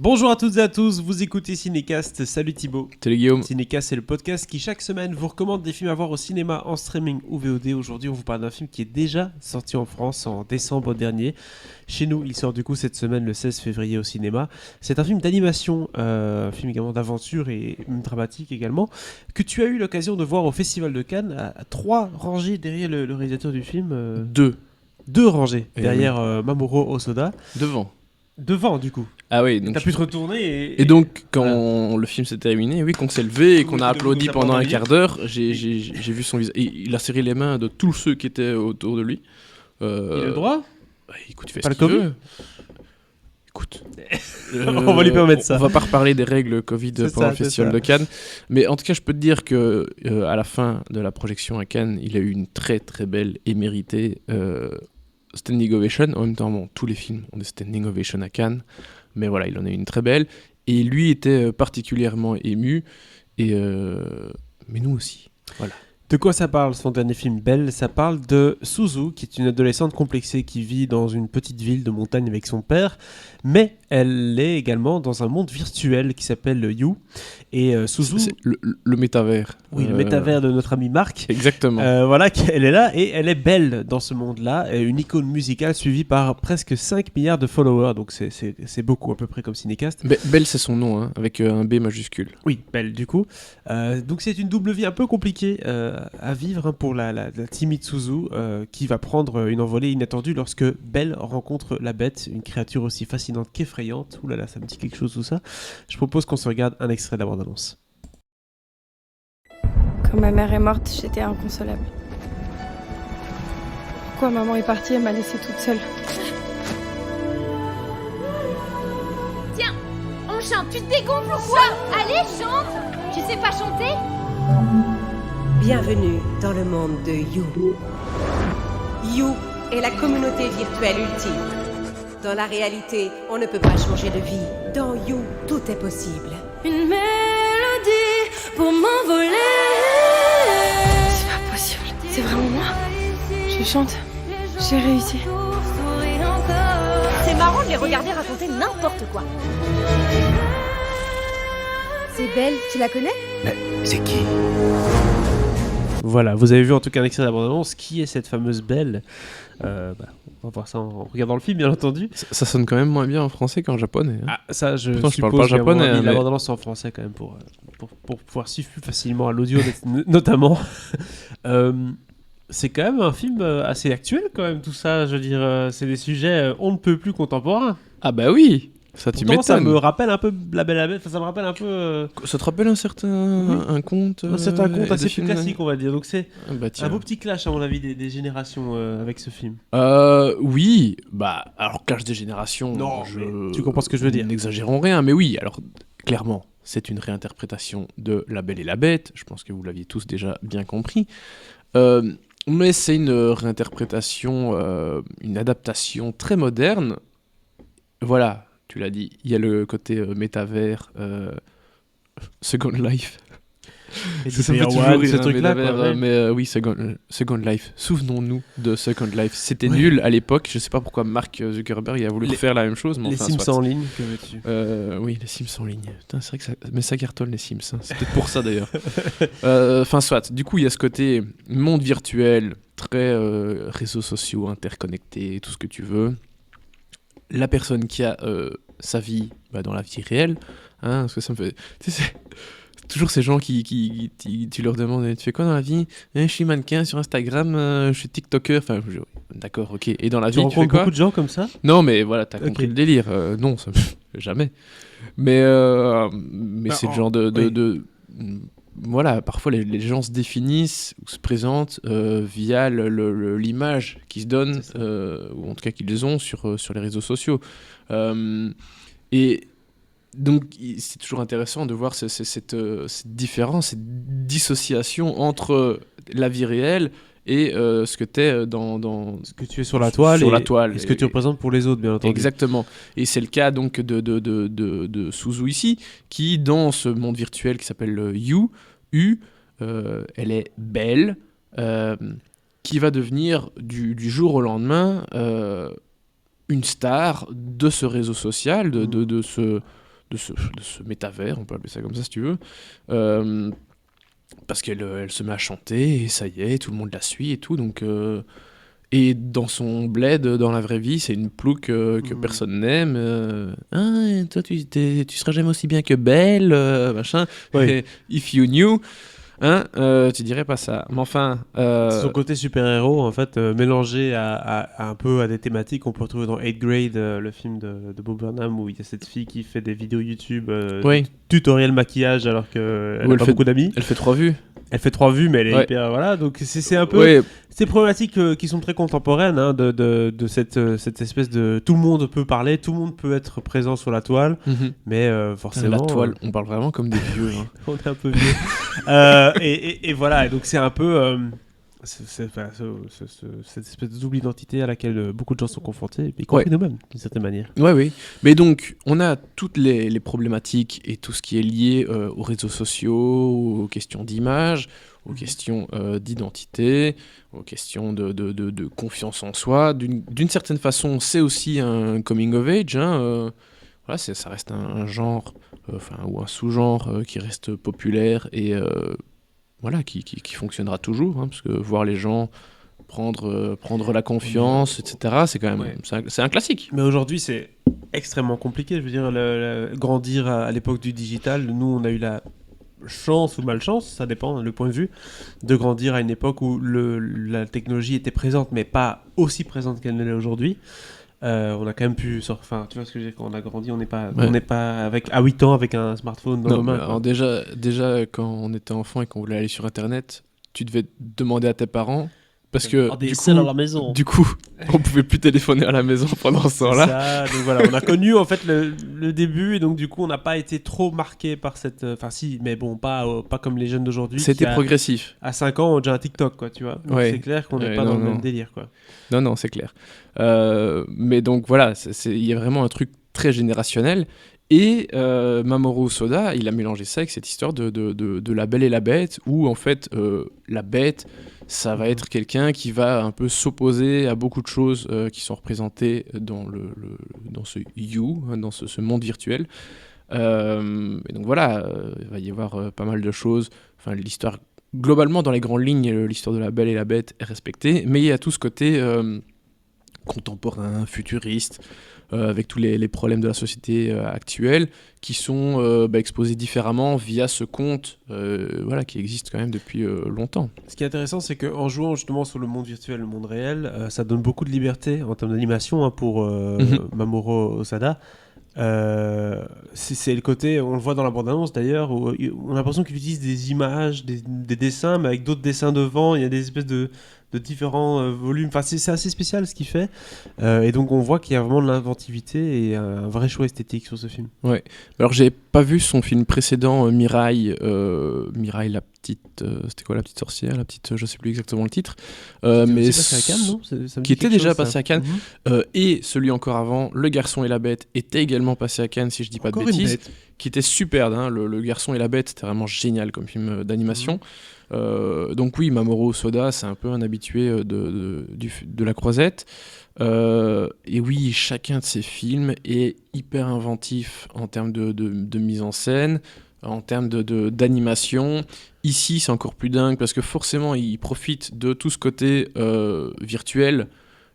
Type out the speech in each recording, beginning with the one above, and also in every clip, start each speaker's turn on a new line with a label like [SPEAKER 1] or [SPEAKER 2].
[SPEAKER 1] Bonjour à toutes et à tous, vous écoutez Cinécast, salut Thibaut.
[SPEAKER 2] Salut Guillaume.
[SPEAKER 1] Cinécast, c'est le podcast qui chaque semaine vous recommande des films à voir au cinéma, en streaming ou VOD. Aujourd'hui, on vous parle d'un film qui est déjà sorti en France en décembre dernier. Chez nous, il sort du coup cette semaine le 16 février au cinéma. C'est un film d'animation, un film également d'aventure et dramatique également, que tu as eu l'occasion de voir au Festival de Cannes, à 3 rangées derrière le réalisateur du film. Deux rangées derrière Mamoru Hosoda. Devant du coup.
[SPEAKER 2] Ah oui, donc
[SPEAKER 1] t'as pu te retourner
[SPEAKER 2] et donc quand le film s'est terminé, oui, qu'on s'est levé et qu'on a applaudi pendant un quart d'heure, j'ai vu son visage. Il a serré les mains de tous ceux qui étaient autour de lui.
[SPEAKER 1] Il a le droit.
[SPEAKER 2] Écoute, il fait
[SPEAKER 1] pas
[SPEAKER 2] ce qu'il veut. Écoute,
[SPEAKER 1] on va lui permettre ça.
[SPEAKER 2] On va pas reparler des règles Covid pendant le Festival de Cannes, mais en tout cas, je peux te dire que à la fin de la projection à Cannes, il a eu une très très belle et méritée standing ovation. En même temps, bon, tous les films ont des standing ovation à Cannes, mais voilà, il en a eu une très belle. Et lui était particulièrement ému, mais nous aussi. Voilà.
[SPEAKER 1] De quoi ça parle, son dernier film Belle? Ça parle de Suzu, qui est une adolescente complexée qui vit dans une petite ville de montagne avec son père, mais elle est également dans un monde virtuel qui s'appelle You. Et Suzu...
[SPEAKER 2] C'est le métavers.
[SPEAKER 1] Oui, le métavers de notre ami Marc.
[SPEAKER 2] Exactement.
[SPEAKER 1] Voilà, elle est là et elle est belle dans ce monde-là, une icône musicale suivie par presque 5 milliards de followers, donc c'est beaucoup à peu près comme Cinécast.
[SPEAKER 2] Belle, c'est son nom, hein, avec un B majuscule.
[SPEAKER 1] Oui, Belle du coup. Donc c'est une double vie un peu compliquée à vivre pour la timide Suzu qui va prendre une envolée inattendue lorsque Belle rencontre la bête, une créature aussi fascinante qu'effrayante. Ouh là là, ça me dit quelque chose tout ça. Je propose qu'on se regarde un extrait de la bande-annonce.
[SPEAKER 3] Quand ma mère est morte, j'étais inconsolable. Pourquoi maman est partie, elle m'a laissée toute seule.
[SPEAKER 4] Tiens, on chante, tu te dégonfles ou quoi? Allez, chante! Tu sais pas chanter?
[SPEAKER 5] Bienvenue dans le monde de You. You est la communauté virtuelle ultime. Dans la réalité, on ne peut pas changer de vie. Dans You, tout est possible.
[SPEAKER 3] Une mélodie pour m'envoler. C'est pas possible, c'est vraiment moi. Je chante, j'ai réussi.
[SPEAKER 4] C'est marrant de les regarder raconter n'importe quoi. C'est Belle, tu la connais?
[SPEAKER 2] Mais c'est qui?
[SPEAKER 1] Voilà, vous avez vu en tout cas un extrait de la bande-annonce. Qui est cette fameuse Belle? On va voir ça en regardant le film, bien entendu.
[SPEAKER 2] Ça sonne quand même moins bien en français qu'en japonais. Hein.
[SPEAKER 1] Ah, ça, je
[SPEAKER 2] Pourtant,
[SPEAKER 1] suppose
[SPEAKER 2] je parle pas japonais.
[SPEAKER 1] La
[SPEAKER 2] Mais...
[SPEAKER 1] bande-annonce en français quand même pour pouvoir suivre plus facilement à l'audio, notamment. C'est quand même un film assez actuel, quand même, tout ça. Je veux dire, c'est des sujets on ne peut plus contemporains.
[SPEAKER 2] Ah bah oui. Ça, tu m'étonnes.
[SPEAKER 1] Ça me rappelle un peu La Belle et la Bête. Enfin, ça me rappelle un peu.
[SPEAKER 2] Ça te rappelle un certain un conte.
[SPEAKER 1] C'est un conte assez classique, on va dire. Donc c'est un beau petit clash à mon avis des générations avec ce film.
[SPEAKER 2] Oui, alors clash des générations.
[SPEAKER 1] Non, tu comprends ce que je veux dire.
[SPEAKER 2] N'exagérons rien, mais oui. Alors clairement, c'est une réinterprétation de La Belle et la Bête. Je pense que vous l'aviez tous déjà bien compris. Mais c'est une réinterprétation, une adaptation très moderne. Voilà. Tu l'as dit, il y a le côté métavers, Second Life.
[SPEAKER 1] Et ça me fait toujours rire, ce truc-là.
[SPEAKER 2] Mais oui, Second Life. Souvenons-nous de Second Life. C'était nul à l'époque. Je sais pas pourquoi Mark Zuckerberg a voulu faire la même chose. Mais
[SPEAKER 1] les Sims en ligne, que veux-tu?
[SPEAKER 2] Oui, les Sims en ligne. Putain, c'est vrai que ça cartonne les Sims. Hein. C'est peut-être pour ça d'ailleurs. Enfin, soit. Du coup, il y a ce côté monde virtuel, très réseaux sociaux, interconnectés, tout ce que tu veux. La personne qui a sa vie dans la vie réelle, hein, parce que ça me fait... Tu sais, c'est toujours ces gens qui tu leur demandes, tu fais quoi dans la vie? Je suis mannequin sur Instagram, je suis TikToker, enfin, d'accord, ok. Et dans la vie, tu fais quoi?
[SPEAKER 1] Beaucoup de gens comme ça?
[SPEAKER 2] Non, mais voilà, t'as compris le délire. Non, ça jamais. Mais c'est le genre de voilà, parfois les gens se définissent ou se présentent via l'image qu'ils se donnent, ou en tout cas qu'ils ont sur les réseaux sociaux. Et donc, c'est toujours intéressant de voir cette différence, cette dissociation entre la vie réelle et ce que tu es dans...
[SPEAKER 1] Ce que tu es sur la toile, et ce que tu représentes pour les autres, bien entendu.
[SPEAKER 2] Exactement. Et c'est le cas donc de Suzu ici, qui, dans ce monde virtuel qui s'appelle You, elle est belle, qui va devenir du jour au lendemain une star de ce réseau social, de ce ce métavers, on peut appeler ça comme ça si tu veux, parce qu'elle elle se met à chanter et ça y est, tout le monde la suit et tout, donc et dans son bled, dans la vraie vie, c'est une plouc que personne n'aime. Ah, toi, tu seras jamais aussi bien que Belle, machin.
[SPEAKER 1] Oui.
[SPEAKER 2] If you knew, hein, tu dirais pas ça. Mais enfin,
[SPEAKER 1] C'est son côté super-héros, en fait, mélangé à un peu à des thématiques qu'on peut retrouver dans 8th Grade, le film de Bob Burnham, où il y a cette fille qui fait des vidéos YouTube,
[SPEAKER 2] oui.
[SPEAKER 1] tutoriel maquillage, alors qu'elle n'a pas beaucoup d'amis.
[SPEAKER 2] Elle fait 3 vues.
[SPEAKER 1] Elle fait 3 vues, mais elle est
[SPEAKER 2] Ouais.
[SPEAKER 1] hyper... Voilà, donc c'est un peu...
[SPEAKER 2] Ouais.
[SPEAKER 1] Ces problématiques qui sont très contemporaines, hein, de cette espèce de... Tout le monde peut parler, tout le monde peut être présent sur la toile, mais forcément...
[SPEAKER 2] La toile, on parle vraiment comme des vieux. Hein.
[SPEAKER 1] On est un peu vieux. Et voilà, et donc c'est un peu... cette espèce de double identité à laquelle beaucoup de gens sont confrontés, y compris nous-mêmes, d'une certaine manière.
[SPEAKER 2] Oui. Mais donc, on a toutes les problématiques et tout ce qui est lié aux réseaux sociaux, aux questions d'image, aux questions d'identité, aux questions de confiance en soi. D'une certaine façon, c'est aussi un coming of age. Hein, voilà, ça reste un genre, ou un sous-genre qui reste populaire et... voilà, qui fonctionnera toujours, hein, parce que voir les gens prendre la confiance, etc., c'est quand même c'est un classique.
[SPEAKER 1] Mais aujourd'hui, c'est extrêmement compliqué. Je veux dire, grandir à l'époque du digital, nous, on a eu la chance ou malchance, ça dépend, le point de vue, de grandir à une époque où la technologie était présente, mais pas aussi présente qu'elle ne l'est aujourd'hui. On a quand même pu enfin, tu vois ce que je veux dire, quand on a grandi, on n'est pas à 8 ans avec un smartphone dans nos mains.
[SPEAKER 2] Alors déjà quand on était enfant et qu'on voulait aller sur internet, tu devais demander à tes parents parce que
[SPEAKER 1] à la maison.
[SPEAKER 2] Du coup, on pouvait plus téléphoner à la maison pendant ce temps-là.
[SPEAKER 1] Ça, donc voilà, on a connu en fait le début et donc du coup, on n'a pas été trop marqué par cette enfin si, mais bon, pas comme les jeunes d'aujourd'hui.
[SPEAKER 2] C'était progressif.
[SPEAKER 1] À 5 ans, on a déjà un TikTok quoi, tu vois. Donc c'est clair qu'on n'est pas dans le même délire quoi.
[SPEAKER 2] Non, c'est clair. Mais donc voilà, il y a vraiment un truc très générationnel. Et Mamoru Hosoda, il a mélangé ça avec cette histoire de La Belle et la Bête, où en fait, la bête, ça va être quelqu'un qui va un peu s'opposer à beaucoup de choses qui sont représentées dans ce You, hein, dans ce monde virtuel. Et donc voilà, il va y avoir pas mal de choses. Enfin, l'histoire, globalement, dans les grandes lignes, l'histoire de La Belle et la Bête est respectée, mais il y a tout ce côté contemporain, futuriste, avec tous les problèmes de la société actuelle qui sont exposés différemment via ce conte qui existe quand même depuis longtemps. Ce
[SPEAKER 1] qui est intéressant, c'est qu'en jouant justement sur le monde virtuel, le monde réel, ça donne beaucoup de liberté en termes d'animation hein, pour Mamoru Hosoda. C'est le côté, on le voit dans la bande-annonce d'ailleurs, où on a l'impression qu'il utilise des images, des dessins, mais avec d'autres dessins devant, il y a des espèces de différents volumes, enfin c'est assez spécial ce qu'il fait, et donc on voit qu'il y a vraiment de l'inventivité et un vrai choix esthétique sur ce film.
[SPEAKER 2] Ouais, alors j'ai pas vu son film précédent, Mirai la petite, c'était quoi la petite sorcière, la petite, je sais plus exactement le titre, mais
[SPEAKER 1] passé à Cannes, non
[SPEAKER 2] qui était déjà passé à Cannes, et celui encore avant, Le Garçon et la Bête, était également passé à Cannes si je dis pas de bêtises, qui était superbe, hein, le Garçon et la Bête, c'était vraiment génial comme film d'animation. Donc oui, Mamoru Hosoda, c'est un peu un habitué de la croisette. Et oui, chacun de ses films est hyper inventif en termes de mise en scène, en termes d'animation. Ici, c'est encore plus dingue parce que forcément, il profite de tout ce côté virtuel.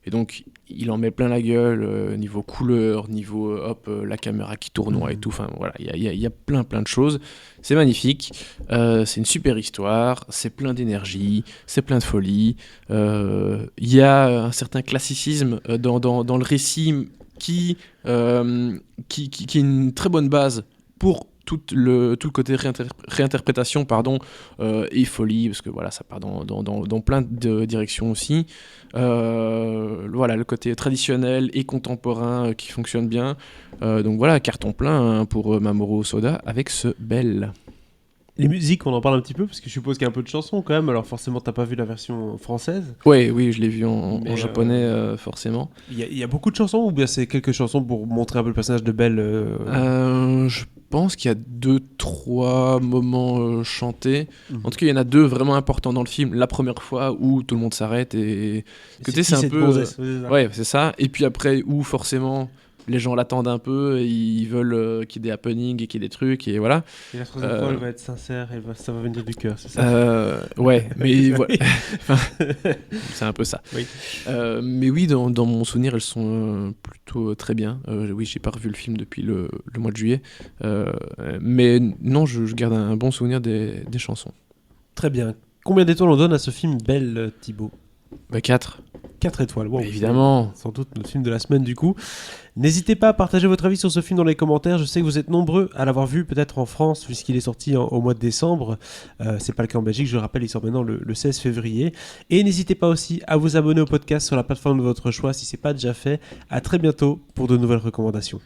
[SPEAKER 2] Et donc, il en met plein la gueule, niveau couleur, niveau la caméra qui tournoie et tout. Enfin, voilà, il y a plein de choses. C'est magnifique. C'est une super histoire. C'est plein d'énergie. C'est plein de folie. Il y a un certain classicisme dans le récit qui est une très bonne base pour tout le côté réinterprétation et folie, parce que voilà, ça part dans plein de directions aussi. Voilà, le côté traditionnel et contemporain qui fonctionne bien. Donc voilà, carton plein hein, pour Mamoru Hosoda avec ce Belle.
[SPEAKER 1] Les musiques, on en parle un petit peu, parce que je suppose qu'il y a un peu de chansons quand même, alors forcément t'as pas vu la version française.
[SPEAKER 2] Oui, je l'ai vu en japonais, forcément.
[SPEAKER 1] Il y a beaucoup de chansons, ou bien c'est quelques chansons pour montrer un peu le personnage de Belle
[SPEAKER 2] Je pense qu'il y a 2-3 moments chantés. En tout cas, il y en a 2 vraiment importants dans le film. La première fois où tout le monde s'arrête et...
[SPEAKER 1] C'est un peu...
[SPEAKER 2] Ouais, c'est ça. Et puis après, où forcément... les gens l'attendent un peu, et ils veulent qu'il y ait des happenings et qu'il y ait des trucs, et voilà.
[SPEAKER 1] Et la troisième fois, elle va être sincère, ça va venir du cœur, c'est ça?
[SPEAKER 2] Ouais, mais voilà. C'est un peu ça.
[SPEAKER 1] Oui.
[SPEAKER 2] Mais oui, dans mon souvenir, elles sont plutôt très bien. Oui, j'ai pas revu le film depuis le mois de juillet. Mais non, je garde un bon souvenir des chansons.
[SPEAKER 1] Très bien. Combien d'étoiles on donne à ce film Belle, Thibaut?
[SPEAKER 2] 4.
[SPEAKER 1] 4 étoiles. Wow,
[SPEAKER 2] Évidemment.
[SPEAKER 1] c'est sans doute notre film de la semaine du coup. N'hésitez pas à partager votre avis sur ce film dans les commentaires. Je sais que vous êtes nombreux à l'avoir vu peut-être en France puisqu'il est sorti au mois de décembre. C'est pas le cas en Belgique, je le rappelle, il sort maintenant le 16 février. Et n'hésitez pas aussi à vous abonner au podcast sur la plateforme de votre choix si c'est pas déjà fait. À très bientôt pour de nouvelles recommandations.